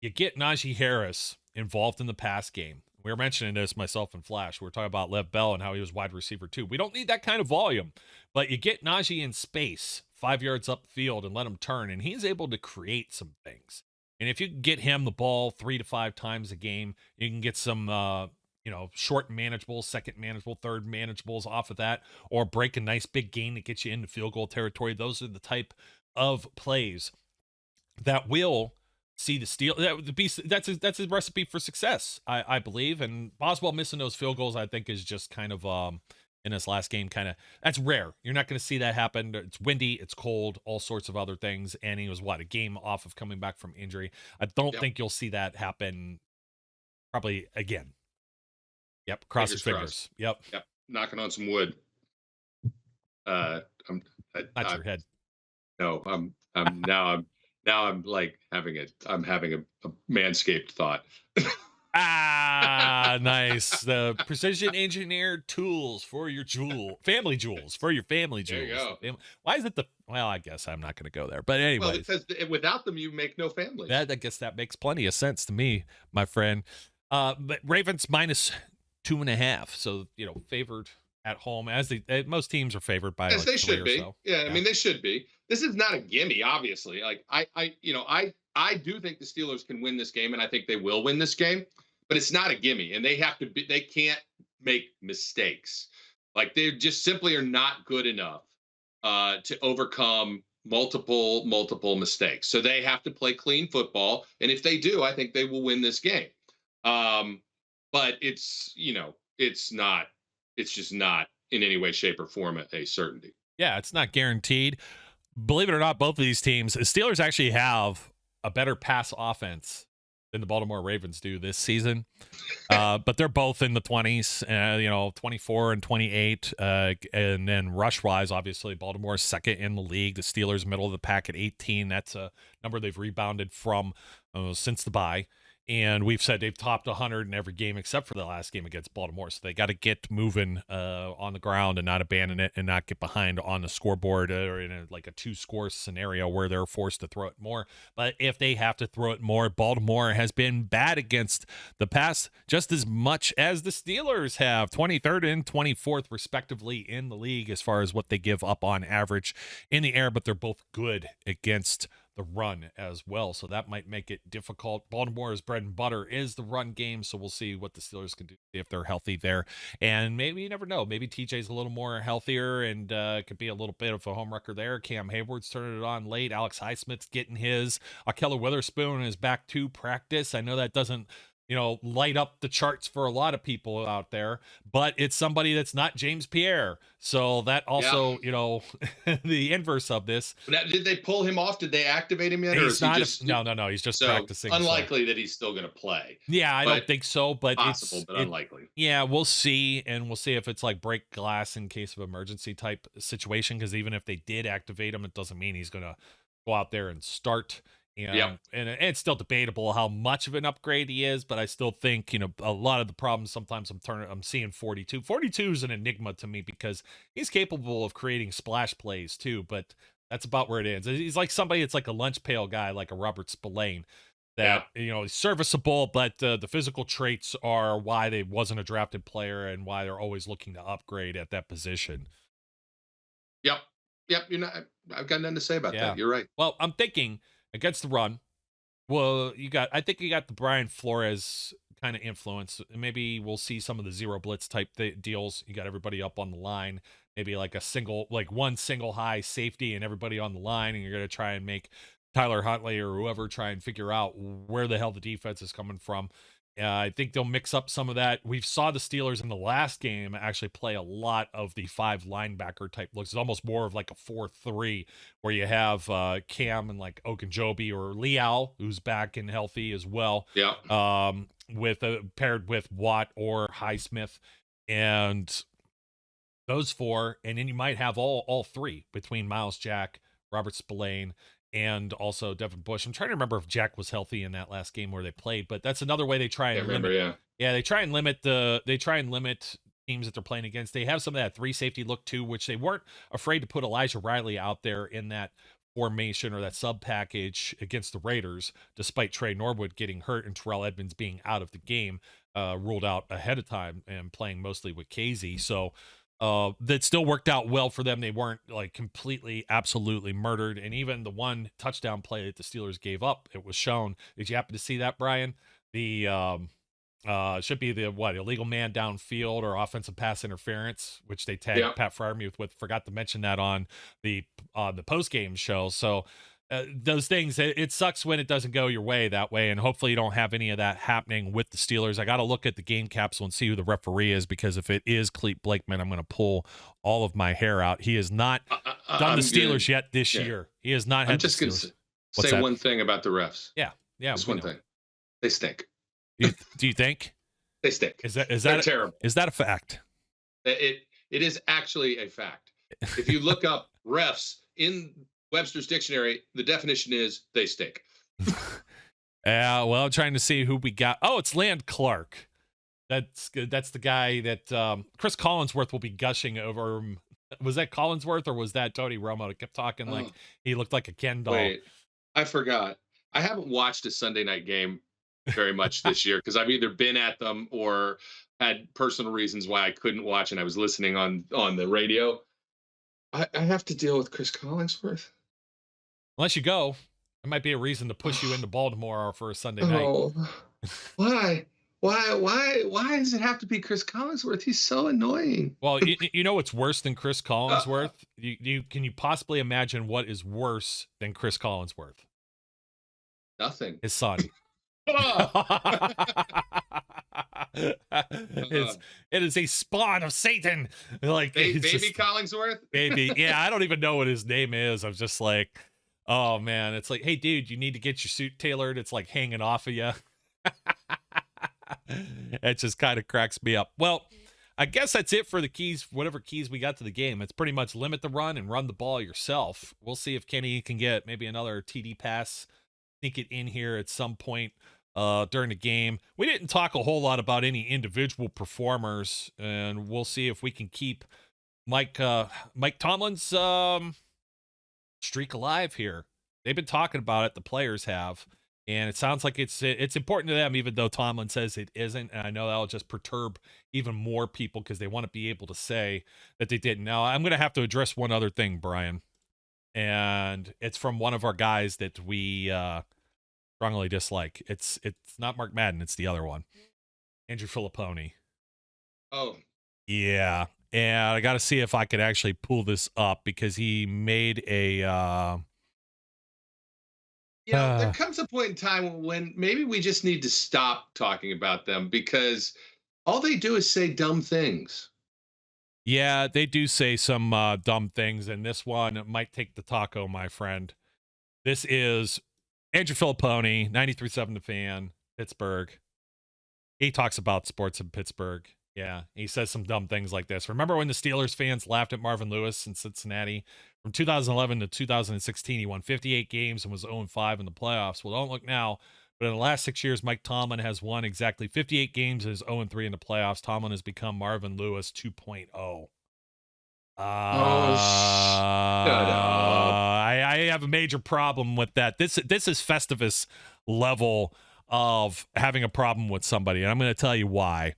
you get Najee Harris involved in the pass game. We were mentioning this, myself and Flash. We were talking about Lev Bell and how he was wide receiver too. We don't need that kind of volume, but you get Najee in space 5 yards upfield and let him turn, and he's able to create some things. And if you can get him the ball 3 to 5 times a game, you can get some, short manageable, second manageable, third manageables off of that, or break a nice big gain that gets you into field goal territory. Those are the type of plays that will see the Steel. That's a recipe for success, I believe. And Boswell missing those field goals, I think, is just kind of in this last game, that's rare. You're not going to see that happen. It's windy, it's cold, all sorts of other things. And he was a game off of coming back from injury. I don't think you'll see that happen probably again. Yep. Cross your fingers. Yep. Knocking on some wood. Not your head. No, I'm like having a manscaped thought. Nice. The precision engineered tools for your family jewels. There you go. Why is it I guess I'm not going to go there, but anyway. Well, it says without them, you make no family. I guess that makes plenty of sense to me, my friend. But Ravens minus 2.5. So, favored at home, as most teams are favored by they should be. So. Yeah, I mean, they should be. This is not a gimme, obviously. Like I do think the Steelers can win this game, and I think they will win this game, but it's not a gimme, and they can't make mistakes. Like, they just simply are not good enough to overcome multiple mistakes. So they have to play clean football, and if they do, I think they will win this game. But it's just not in any way, shape, or form a certainty. Yeah, it's not guaranteed. Believe it or not, both of these teams, the Steelers actually have a better pass offense than the Baltimore Ravens do this season. But they're both in the 20s, 24 and 28. And then rush-wise, obviously, Baltimore's second in the league. The Steelers middle of the pack at 18. That's a number they've rebounded from since the bye. And we've said they've topped 100 in every game except for the last game against Baltimore. So they got to get moving on the ground and not abandon it and not get behind on the scoreboard or in a 2-score scenario where they're forced to throw it more. But if they have to throw it more, Baltimore has been bad against the pass just as much as the Steelers have, 23rd and 24th respectively in the league as far as what they give up on average in the air. But they're both good against the the run as well. So that might make it difficult. Baltimore's bread and butter is the run game. So we'll see what the Steelers can do if they're healthy there. And maybe, you never know, maybe TJ's a little more healthier and could be a little bit of a home wrecker there. Cam Hayward's turning it on late. Alex Highsmith's getting his. Keller Witherspoon is back to practice. I know that doesn't, light up the charts for a lot of people out there, but it's somebody that's not James Pierre. So that also, the inverse of this. Now, did they pull him off? Did they activate him yet? Or is he just no. He's just practicing. Unlikely that he's still going to play. Yeah, I don't think so, but possible, but unlikely. Yeah, we'll see, and we'll see if it's like break glass in case of emergency type situation. Because even if they did activate him, it doesn't mean he's going to go out there and start. And it's still debatable how much of an upgrade he is, but I still think, a lot of the problems sometimes I'm seeing 42. 42 is an enigma to me because he's capable of creating splash plays too, but that's about where it ends. He's like somebody that's like a lunch pail guy, like a Robert Spillane, that, he's serviceable, but the physical traits are why they wasn't a drafted player and why they're always looking to upgrade at that position. Yep. I've got nothing to say about that. You're right. Well, I'm thinking against the run, well, I think you got the Brian Flores kind of influence. Maybe we'll see some of the zero blitz type deals. You got everybody up on the line, maybe like one single high safety and everybody on the line, and you're going to try and make Tyler Huntley or whoever try and figure out where the hell the defense is coming from. I think they'll mix up some of that. We saw the Steelers in the last game actually play a lot of the 5 linebacker type looks. It's almost more of like a 4-3 where you have Cam and like Ogunjobi or Leal, who's back and healthy as well. Yeah. With paired with Watt or Highsmith, and those 4, and then you might have all 3 between Miles Jack, Robert Spillane, and also Devin Bush. I'm trying to remember if Jack was healthy in that last game where they played, but that's another way they try and limit. Yeah, they try and limit teams that they're playing against. They have some of that 3 safety look too, which they weren't afraid to put Elijah Riley out there in that formation or that sub package against the Raiders, despite Trey Norwood getting hurt and Terrell Edmonds being out of the game, ruled out ahead of time and playing mostly with Casey. So that still worked out well for them. They weren't like completely, absolutely murdered. And even the one touchdown play that the Steelers gave up, it was shown. Did you happen to see that, Brian? The should be the illegal man downfield or offensive pass interference, which they tagged Pat Freiermuth with. Forgot to mention that on the post game show. So those things, it sucks when it doesn't go your way that way, and hopefully you don't have any of that happening with the Steelers. I got to look at the game capsule and see who the referee is, because if it is Clete Blakeman, I'm going to pull all of my hair out. He has not done the Steelers yet this year. He has not had. I'm just going to say one thing about the refs. Yeah, just one thing. They stink. Do you think they stink? Is that terrible? Is that a fact? It is actually a fact. If you look up refs in Webster's dictionary, the definition is they stink. Well, I'm trying to see who we got. Oh, it's Land Clark. That's the guy that Chris Collinsworth will be gushing over. Was that Collinsworth or was that Tony Romo that kept talking like he looked like a Ken doll? Wait, I forgot. I haven't watched a Sunday night game very much this year because I've either been at them or had personal reasons why I couldn't watch, and I was listening on the radio. I have to deal with Chris Collinsworth. Unless you go, it might be a reason to push you into Baltimore for a Sunday night. Why? Why does it have to be Chris Collinsworth? He's so annoying. Well, you know what's worse than Chris Collinsworth? Can you possibly imagine what is worse than Chris Collinsworth? Nothing. His son. It is a spawn of Satan. Like baby Collinsworth. Baby, yeah, I don't even know what his name is. I'm just like, oh man, it's like, hey dude, you need to get your suit tailored. It's like hanging off of you. It just kind of cracks me up. Well, I guess that's it for the keys, whatever keys we got to the game. It's pretty much limit the run and run the ball yourself. We'll see if Kenny can get maybe another TD pass, sneak it in here at some point during the game. We didn't talk a whole lot about any individual performers, and we'll see if we can keep Mike Tomlin's streak alive here. They've been talking about it, the players have, and it sounds like it's important to them, even though Tomlin says it isn't. And I know that'll just perturb even more people because they want to be able to say that they didn't. Now, I'm going to have to address one other thing, Brian. and it's from one of our guys that we strongly dislike. It's not Mark Madden, it's the other one, Andrew Filipponi. Oh, yeah, and I got to see if I could actually pull this up because he made a. There comes a point in time when maybe we just need to stop talking about them because all they do is say dumb things. Yeah, they do say some dumb things, and this one might take the taco, my friend. This is Andrew Filipponi, 93.7 The Fan, Pittsburgh. He talks about sports in Pittsburgh. Yeah, he says some dumb things like this. Remember when the Steelers fans laughed at Marvin Lewis in Cincinnati? From 2011 to 2016, he won 58 games and was 0-5 in the playoffs. Well, don't look now, but in the last 6 years, Mike Tomlin has won exactly 58 games and is 0-3 in the playoffs. Tomlin has become Marvin Lewis 2.0. Shut up. I have a major problem with that. This is Festivus level of having a problem with somebody, and I'm going to tell you why.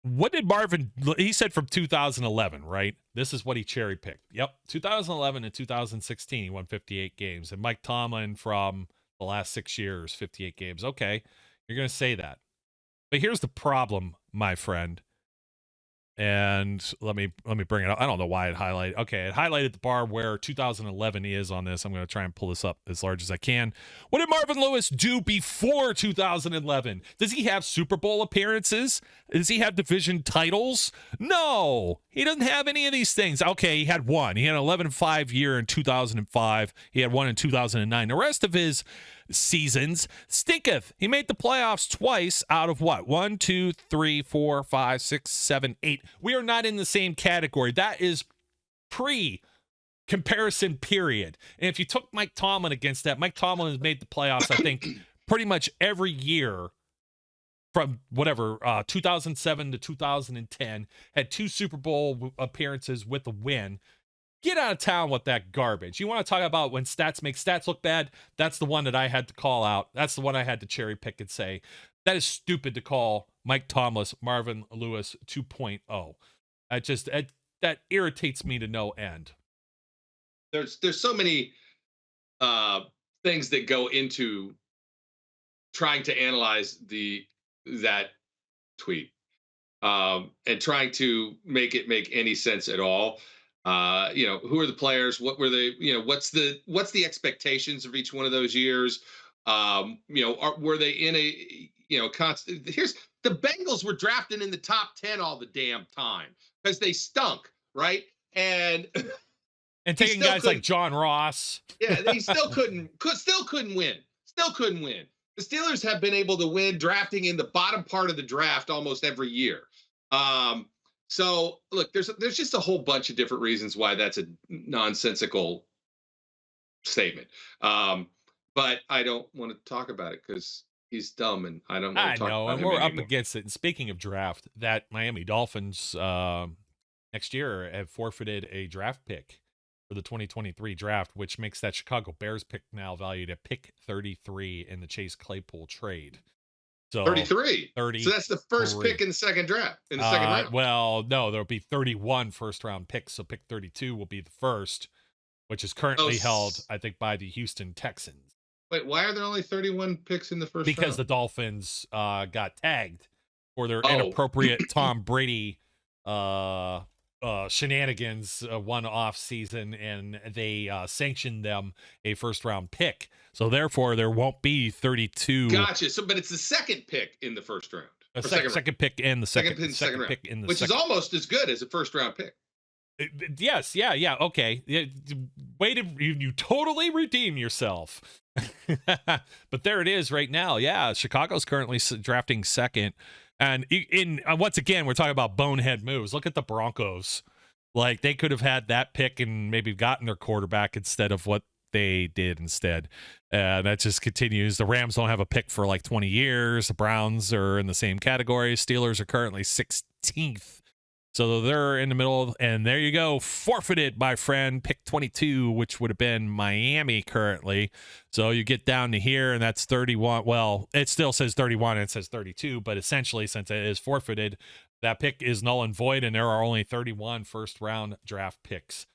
What did Marvin, he said from 2011, right? This is what he cherry picked. Yep. 2011 and 2016, he won 58 games. And Mike Tomlin from the last 6 years, 58 games. Okay. You're going to say that. But here's the problem, my friend. And let me bring it up. I don't know why it highlighted. Okay, it highlighted the bar where 2011 is on this. I'm going to try and pull this up as large as I can. What did Marvin Lewis do before 2011? Does he have Super Bowl appearances? Does he have division titles? No, he doesn't have any of these things. Okay, he had one. He had an 11-5 year in 2005. He had one in 2009. The rest of his seasons stinketh. He made the playoffs twice out of what? 1, 2, 3, 4, 5, 6, 7, 8. We are not in the same category. That is pre-comparison period. And if you took Mike Tomlin against that, Mike Tomlin has made the playoffs, I think, pretty much every year from 2007 to 2010, had 2 Super Bowl appearances with a win. Get out of town with that garbage. You want to talk about when stats make stats look bad? That's the one that I had to call out. That's the one I had to cherry pick and say, that is stupid to call Mike Tomlin Marvin Lewis 2.0. That irritates me to no end. There's so many things that go into trying to analyze that tweet and trying to make it make any sense at all. Who are the players? What were they? What's the expectations of each one of those years? Were they in a constant? Here's the Bengals were drafting in the top 10 all the damn time because they stunk, right? And taking guys like John Ross. Yeah, they still couldn't win. Still couldn't win. The Steelers have been able to win drafting in the bottom part of the draft almost every year. So look, there's just a whole bunch of different reasons why that's a nonsensical statement. But I don't want to talk about it because he's dumb and I don't want to talk about him we're anymore. Up against it. And speaking of draft, that Miami Dolphins next year have forfeited a draft pick for the 2023 draft, which makes that Chicago Bears pick now valued at pick 33 in the Chase Claypool trade. So 33. So that's the first pick in the second draft. In the second round. Well, no, there'll be 31 first-round picks. So pick 32 will be the first, which is currently held, I think, by the Houston Texans. Wait, why are there only 31 picks in the first round? Because the Dolphins got tagged for their inappropriate Tom Brady shenanigans one off season, and they sanctioned them a first-round pick. So therefore, there won't be 32. Gotcha. So, but it's the second pick in the first round. Second pick in the second round, pick in the which is almost as good as a first-round pick. Yes. Yeah. Okay. You totally redeem yourself. But there it is right now. Yeah, Chicago's currently drafting second. And once again, we're talking about bonehead moves. Look at the Broncos. Like, they could have had that pick and maybe gotten their quarterback instead of what they did instead. That just continues. The Rams don't have a pick for like 20 years. The Browns are in the same category. Steelers are currently 16th. So they're in the middle, and there you go. Forfeited, my friend. Pick 22, which would have been Miami currently. So you get down to here, and that's 31. Well, it still says 31, and it says 32, but essentially, since it is forfeited, that pick is null and void, and there are only 31 first-round draft picks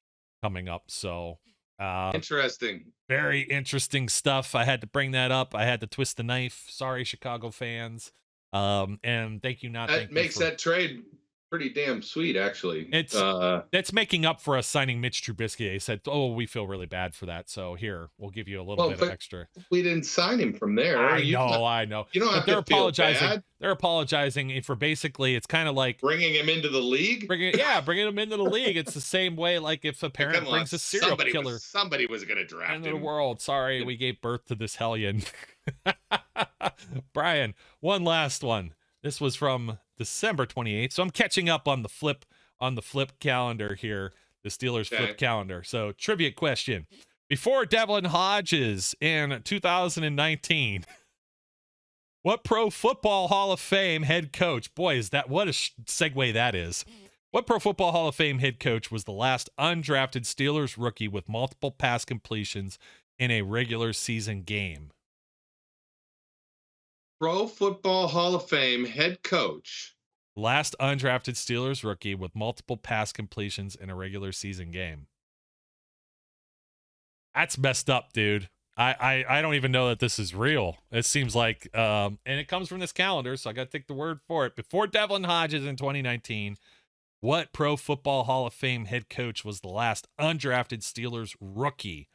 coming up. So Interesting. Very interesting stuff. I had to bring that up. I had to twist the knife. Sorry, Chicago fans. And thank you. That makes that trade pretty damn sweet, actually. That's making up for us signing Mitch Trubisky. He said, "Oh, we feel really bad for that. So here, we'll give you a little bit of extra." We didn't sign him from there. I know. You don't have to feel bad. They're apologizing for basically. It's kind of like bringing him into the league. Bringing him into the league. It's the same way, like if a parent brings a serial killer. Somebody was going to draft into him. The world. Sorry, we gave birth to this hellion. Brian, one last one. This was from December 28th. So I'm catching up on the flip calendar here, the Steelers flip calendar. So trivia question. Before Devlin Hodges in 2019, what Pro Football Hall of Fame head coach, boy, is that what a segue that is. What Pro Football Hall of Fame head coach was the last undrafted Steelers rookie with multiple pass completions in a regular season game? Pro Football Hall of Fame head coach. Last undrafted Steelers rookie with multiple pass completions in a regular season game. That's messed up, dude. I don't even know that this is real. It seems like, and it comes from this calendar, so I got to take the word for it. Before Devlin Hodges in 2019, what Pro Football Hall of Fame head coach was the last undrafted Steelers rookie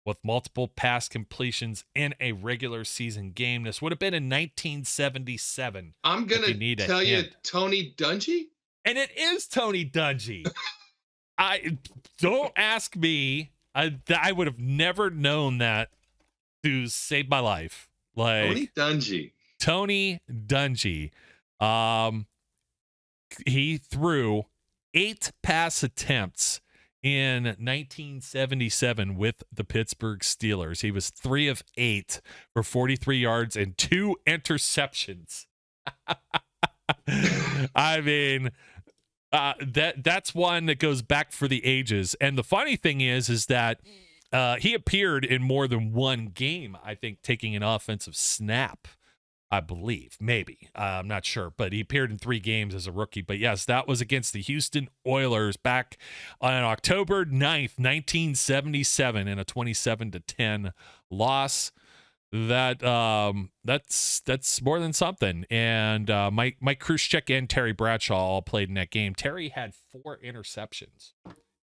with multiple pass completions in a regular season game? This would have been in 1977. I'm going to tell you Tony Dungy. And it is Tony Dungy. Don't ask me. I would have never known that to save my life. Like Tony Dungy. He threw 8 pass attempts in 1977 with the Pittsburgh Steelers. He was 3 of 8 for 43 yards and 2 interceptions. I mean, that's one that goes back for the ages. And the funny thing is that he appeared in more than one game, I think, taking an offensive snap. I believe, maybe. I'm not sure, but he appeared in 3 games as a rookie. But yes, that was against the Houston Oilers back on October 9th, 1977 in a 27-10 loss. That's more than something. And Mike Krzyzewski and Terry Bradshaw all played in that game. Terry had 4 interceptions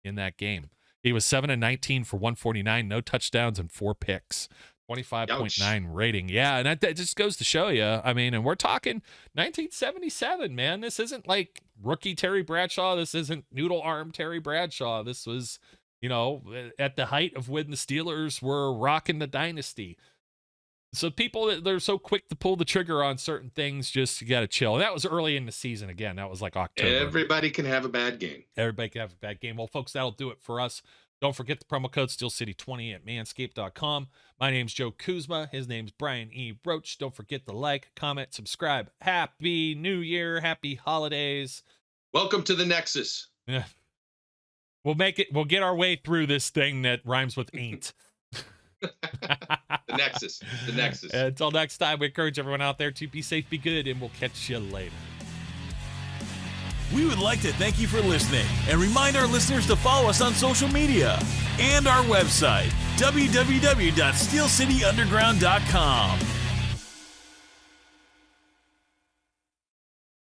in that game. He was 7-19 for 149, no touchdowns and 4 picks. 25.9 rating. Yeah, and that just goes to show you. I mean, and we're talking 1977, man. This isn't like rookie Terry Bradshaw. This isn't noodle arm Terry Bradshaw. This was, at the height of when the Steelers were rocking the dynasty. So people, they're so quick to pull the trigger on certain things, just you got to chill. And that was early in the season. Again, that was like October. Everybody can have a bad game. Everybody can have a bad game. Well, folks, that'll do it for us. Don't forget the promo code SteelCity20 at manscaped.com. My name's Joe Kuzma. His name's Brian E. Roach. Don't forget to like, comment, subscribe. Happy New Year. Happy holidays. Welcome to the Nexus. Yeah. We'll make it. We'll get our way through this thing that rhymes with ain't. The Nexus. The Nexus. Until next time, we encourage everyone out there to be safe, be good, and we'll catch you later. We would like to thank you for listening and remind our listeners to follow us on social media and our website, www.steelcityunderground.com.